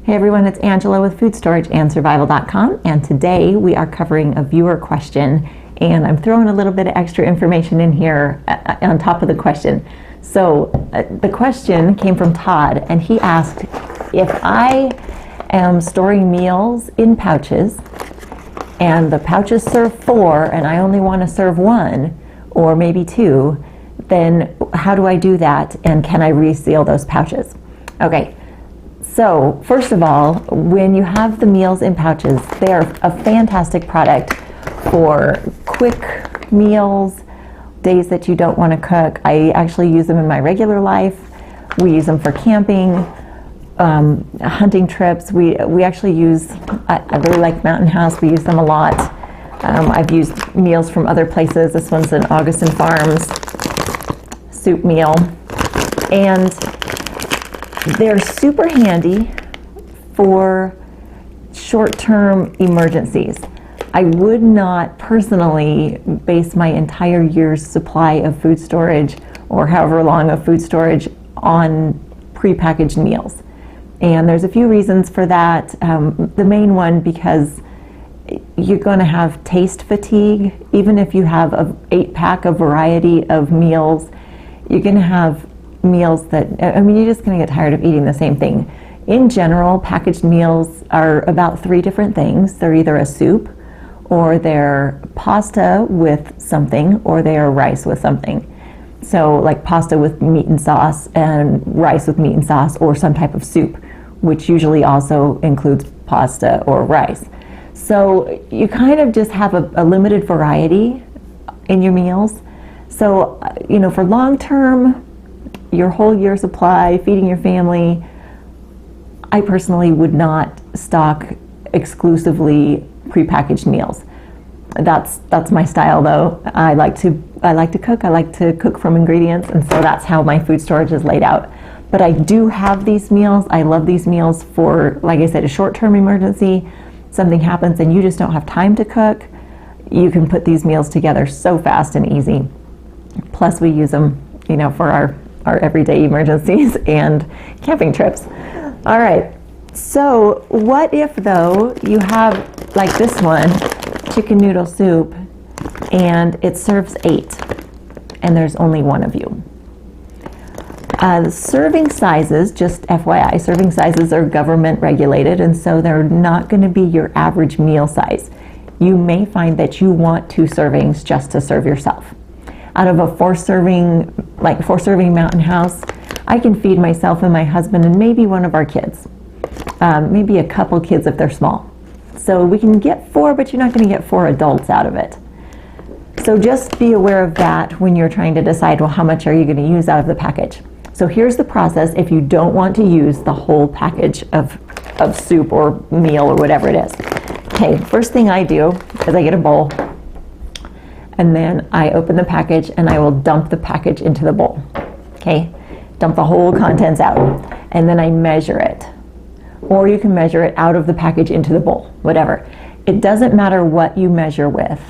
Hey everyone, it's Angela with FoodStorageAndSurvival.com, and today we are covering a viewer question, and I'm throwing a little bit of extra information in here on top of the question. So the question came from Todd, and he asked if I am storing meals in pouches and the pouches serve 4 and I only want to serve 1 or maybe 2, then how do I do that, and can I reseal those pouches? Okay. So, first of all, when you have the meals in pouches, they are a fantastic product for quick meals, days that you don't want to cook. I actually use them in my regular life. We use them for camping, hunting trips. We actually use, I really like Mountain House. We use them a lot. I've used meals from other places. This one's an Augustin Farms soup meal. And they're super handy for short-term emergencies. I would not personally base my entire year's supply of food storage or however long of food storage on prepackaged meals. And there's a few reasons for that. The main one, because you're going to have taste fatigue. Even if you have an 8-pack of variety of meals, you're going to have meals that, you're just going to get tired of eating the same thing. In general, packaged meals are about 3 different things. They're either a soup, or they're pasta with something, or they are rice with something. So like pasta with meat and sauce, and rice with meat and sauce, or some type of soup, which usually also includes pasta or rice. So you kind of just have a limited variety in your meals. So, for long term, your whole year supply, feeding your family, I personally would not stock exclusively prepackaged meals. That's my style, though. I like to cook. I like to cook from ingredients, and so that's how my food storage is laid out. But I do have these meals. I love these meals for, like I said, a short-term emergency. Something happens and you just don't have time to cook. You can put these meals together so fast and easy. Plus, we use them, for our everyday emergencies and camping trips. All right, so what if, though, you have, like this one, chicken noodle soup, and it serves 8, and there's only 1 of you? The serving sizes, just FYI, serving sizes are government regulated, and so they're not going to be your average meal size. You may find that you want 2 servings just to serve yourself. Out of a 4-serving Mountain House, I can feed myself and my husband and maybe one of our kids. Maybe a couple kids if they're small. So we can get 4, but you're not going to get 4 adults out of it. So just be aware of that when you're trying to decide, well, how much are you going to use out of the package? So here's the process if you don't want to use the whole package of soup or meal or whatever it is. Okay, first thing I do is I get a bowl, and then I open the package and I will dump the package into the bowl. Okay, dump the whole contents out, and then I measure it. Or you can measure it out of the package into the bowl, whatever. It doesn't matter what you measure with,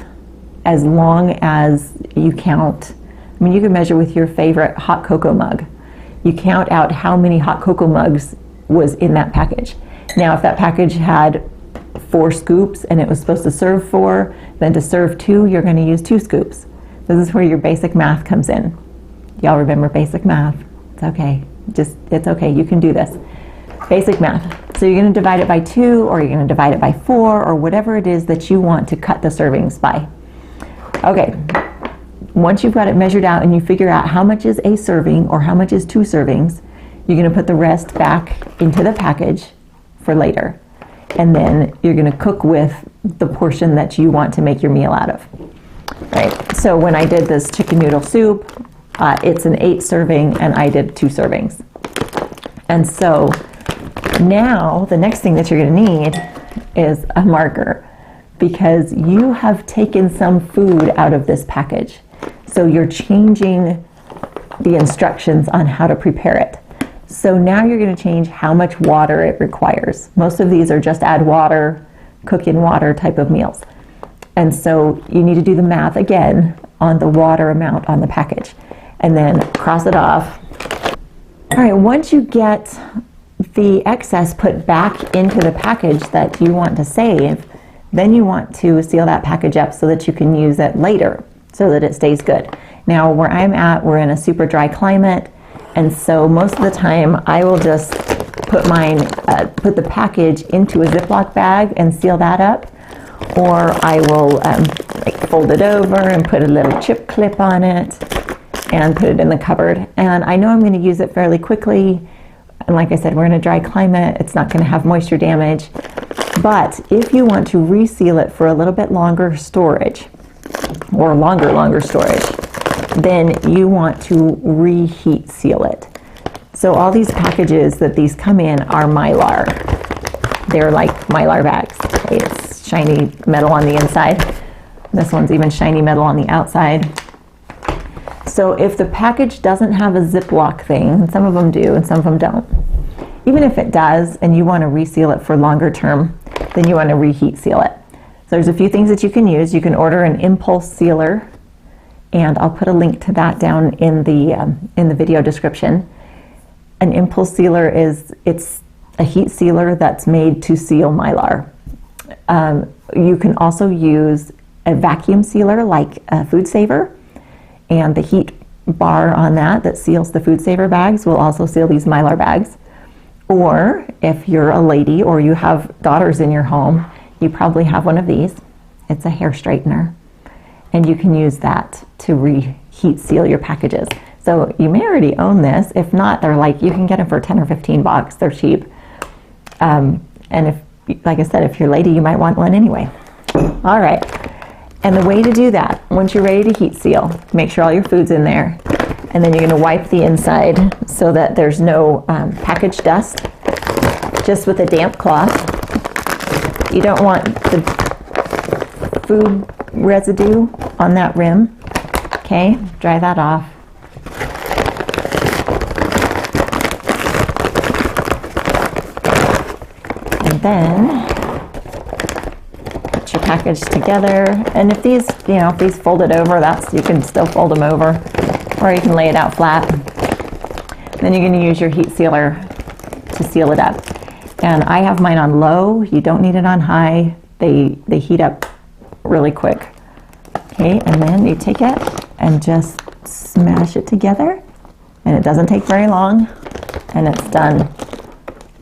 as long as you count. You can measure with your favorite hot cocoa mug. You count out how many hot cocoa mugs was in that package. Now, if that package had 4 scoops and it was supposed to serve 4, then to serve 2, you're going to use 2 scoops. This is where your basic math comes in. Y'all remember basic math? It's okay. It's okay. You can do this. Basic math. So you're going to divide it by 2, or you're going to divide it by 4, or whatever it is that you want to cut the servings by. Okay. Once you've got it measured out and you figure out how much is a serving or how much is 2 servings, you're going to put the rest back into the package for later. And then you're going to cook with the portion that you want to make your meal out of. Right. So when I did this chicken noodle soup, it's an 8 serving, and I did 2 servings. And so now the next thing that you're going to need is a marker, because you have taken some food out of this package. So you're changing the instructions on how to prepare it. So now you're going to change how much water it requires. Most of these are just add water, cook in water type of meals. And so you need to do the math again on the water amount on the package, and then cross it off. All right, once you get the excess put back into the package that you want to save, then you want to seal that package up so that you can use it later, so that it stays good. Now, where I'm at, we're in a super dry climate, and so most of the time I will just put put the package into a Ziploc bag and seal that up, or I will fold it over and put a little chip clip on it and put it in the cupboard. And I know I'm going to use it fairly quickly, and like I said, we're in a dry climate, it's not going to have moisture damage. But if you want to reseal it for a little bit longer storage, or longer storage, then you want to reheat seal it. So all these packages that these come in are Mylar. They're like Mylar bags. Okay, it's shiny metal on the inside. This one's even shiny metal on the outside. So if the package doesn't have a Ziploc thing, and some of them do and some of them don't, even if it does and you want to reseal it for longer term, then you want to reheat seal it. So there's a few things that you can use. You can order an impulse sealer, and I'll put a link to that down in the video description. An impulse sealer it's a heat sealer that's made to seal Mylar. You can also use a vacuum sealer like a Food Saver, and the heat bar on that seals the Food Saver bags will also seal these Mylar bags. Or if you're a lady or you have daughters in your home, you probably have one of these. It's a hair straightener, and you can use that to reheat seal your packages. So you may already own this. If not, they're like, you can get them for 10 or 15 bucks. They're cheap. And if, like I said, if you're a lady, you might want one anyway. All right. And the way to do that, once you're ready to heat seal, make sure all your food's in there. And then you're going to wipe the inside so that there's no package dust, just with a damp cloth. You don't want the food residue on that rim. Okay, dry that off. And then put your package together. And if these, if these folded over, you can still fold them over. Or you can lay it out flat. Then you're going to use your heat sealer to seal it up. And I have mine on low. You don't need it on high. They heat up really quick. Okay, and then you take it and just smash it together. And it doesn't take very long. And it's done.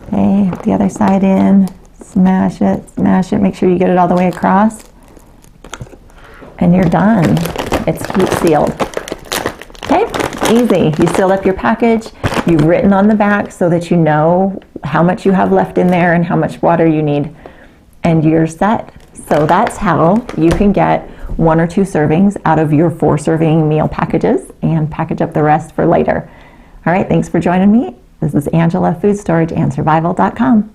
Okay, the other side in. Smash it, make sure you get it all the way across. And you're done. It's heat sealed. Okay, easy. You sealed up your package. You've written on the back so that you know how much you have left in there and how much water you need. And you're set. So that's how you can get 1 or 2 servings out of your 4-serving meal packages and package up the rest for later. All right, thanks for joining me. This is Angela, FoodStorageAndSurvival.com.